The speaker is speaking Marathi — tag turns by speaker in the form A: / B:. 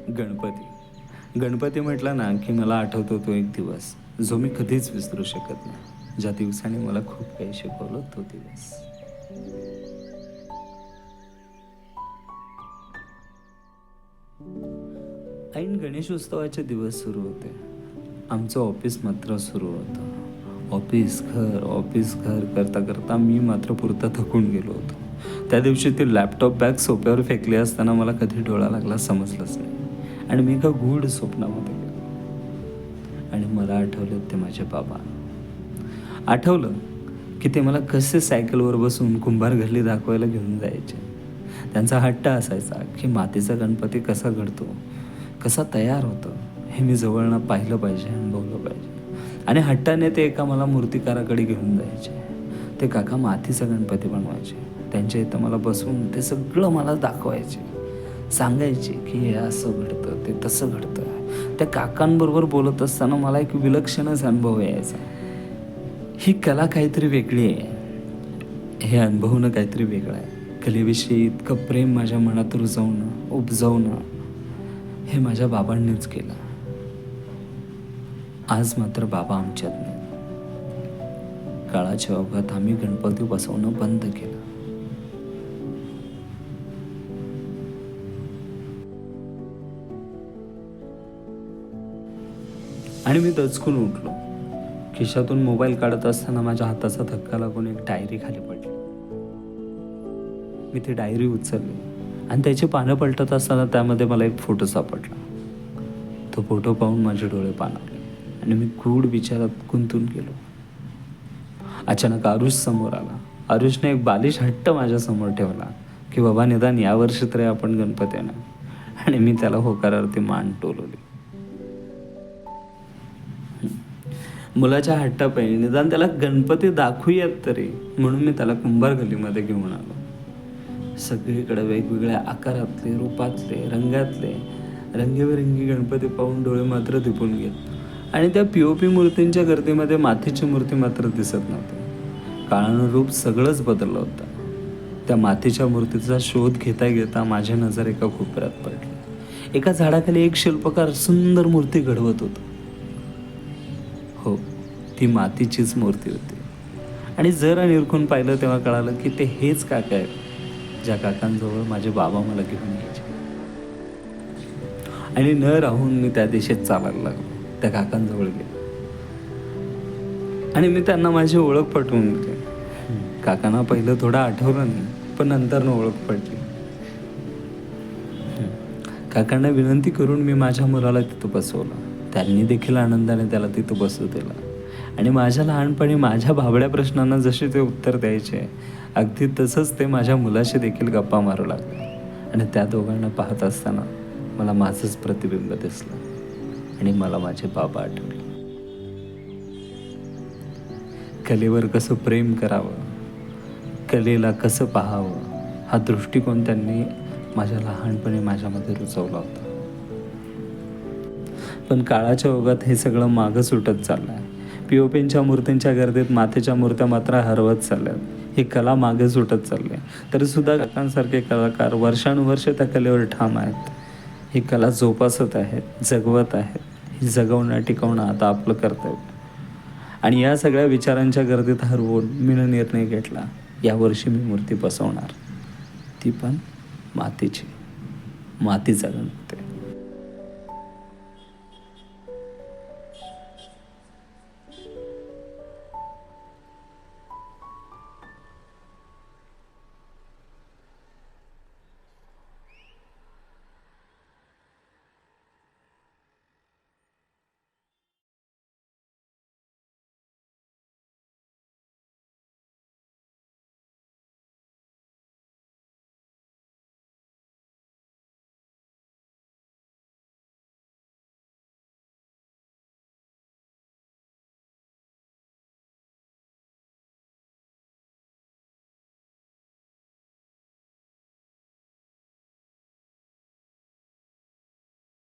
A: गणपती म्हटलं ना की मला आठवतो तो एक दिवस जो मी कधीच विसरू शकत नाही. ज्या दिवसाने मला खूप काही शिकवलं तो दिवस. ऐन गणेशोत्सवाचे दिवस सुरू होते. आमचं ऑफिस मात्र सुरू होतं. ऑफिस घर करता करता मी मात्र पुरता थकून गेलो होतो. त्या दिवशी ती लॅपटॉप बॅग सोप्यावर फेकली असताना मला कधी डोळा लागला समजलंच नाही आणि मी एका गूढ स्वप्नामध्ये गेलो. आणि मला आठवले ते माझे बाबा. आठवलं की ते मला कसे सायकलवर बसून कुंभार घरली दाखवायला घेऊन जायचे. त्यांचा हट्ट असायचा की मातीचा गणपती कसा घडतो, कसा तयार होतो हे मी जवळनं पाहिलं पाहिजे, अनुभवलं पाहिजे. आणि हट्टाने ते एका मला मूर्तिकाराकडे घेऊन जायचे. ते काका मातीचा गणपती बनवायचे. त्यांच्या इथं मला बसवून ते सगळं मला दाखवायचे, सांगायचे की हे असं घडतं, ते तसं घडतं. त्या काकांबरोबर बोलत असताना मला एक विलक्षणच अनुभव यायचा. ही कला काहीतरी वेगळी आहे, हे अनुभवणं काहीतरी वेगळं आहे. कलेविषयी इतकं प्रेम माझ्या मनात रुजवणं, उपजवणं हे माझ्या बाबांनीच केलं. आज मात्र बाबा आमच्यात नाही. काळाच्या ओघात आम्ही गणपती बसवणं बंद केलं. आणि मी दचकून उठलो. खिशातून मोबाईल काढत असताना माझ्या हाताचा धक्का लागून एक डायरी खाली पडली. मी ती डायरी उचलली आणि त्याची पानं पलटत असताना त्यामध्ये मला एक फोटो सापडला. तो फोटो पाहून माझे डोळे पाणावले आणि मी गूढ विचारात गुंतून गेलो. अचानक आरुष समोर आला. आरुषने एक बालिश हट्ट माझ्या समोर ठेवला की बाबा निदान यावर्षी तरी आपण गणपती आणू. आणि मी त्याला होकारार्थी मान टोलवली. मुलाच्या हट्टापायी निदान त्याला गणपती दाखवूयात तरी म्हणून मी त्याला कुंभार गल्लीमध्ये घेऊन आलो. सगळीकडे वेगवेगळ्या आकारातले, रूपातले, रंगातले रंगीबेरंगी गणपती पाहून डोळे मात्र दिपून गेले. आणि त्या POP मूर्तींच्या गर्दीमध्ये मातीची मूर्ती मात्र दिसत नव्हती. काळानुरूप सगळंच बदललं होतं. त्या मातीच्या मूर्तीचा शोध घेता घेता माझी नजर एका कोपऱ्यात पडली. एका झाडाखाली एक शिल्पकार सुंदर मूर्ती घडवत होता. हो, ती मातीचीच मूर्ती होती. आणि जरा निरखून पाहिलं तेव्हा कळालं की ते हेच काका आहेत ज्या काकांजवळ माझे बाबा मला घेऊन यायचे. आणि न राहून मी त्या दिशेत चालायला लागलो. त्या काकांजवळ गेलो आणि मी त्यांना माझी ओळख पटवून दिली. काकांना पहिलं थोडं आठवलं नाही, पण नंतर ओळख पडली. काकांना विनंती करून मी माझ्या मुलाला तिथं बसवलं. त्यांनी देखील आनंदाने त्याला तिथं बसू दिलं. आणि माझ्या लहानपणी माझ्या भाबड्या प्रश्नांना जसे ते उत्तर द्यायचे, अगदी तसंच ते माझ्या मुलाशी देखील गप्पा मारू लागले. आणि त्या दोघांना पाहत असताना मला माझंच प्रतिबिंब दिसलं आणि मला माझे बाबा आठवले. कलेवर कसं प्रेम करावं, कलेला कसं पाहावं हा दृष्टिकोन त्यांनी माझ्या लहानपणी माझ्यामध्ये रुजवला होता. पण काळाच्या ओघात हे सगळं मागं सुटत चाललं आहे. POPंच्या मूर्तींच्या गर्दीत मातीच्या मूर्त्या मात्र हरवत चालल्यात. ही कला मागे सुटत चालली आहे. तरीसुद्धा काकांसारखे कलाकार वर्षानुवर्ष त्या कलेवर ठाम आहेत. ही कला जोपासत आहेत, जगवत आहेत. ही जगवणं, टिकवणं आता आपलं कर्तव्य. आणि या सगळ्या विचारांच्या गर्दीत हरवून मी निर्णय घेतला, यावर्षी मी मूर्ती बसवणार. ती पण मातीची, मातीचा गणपती.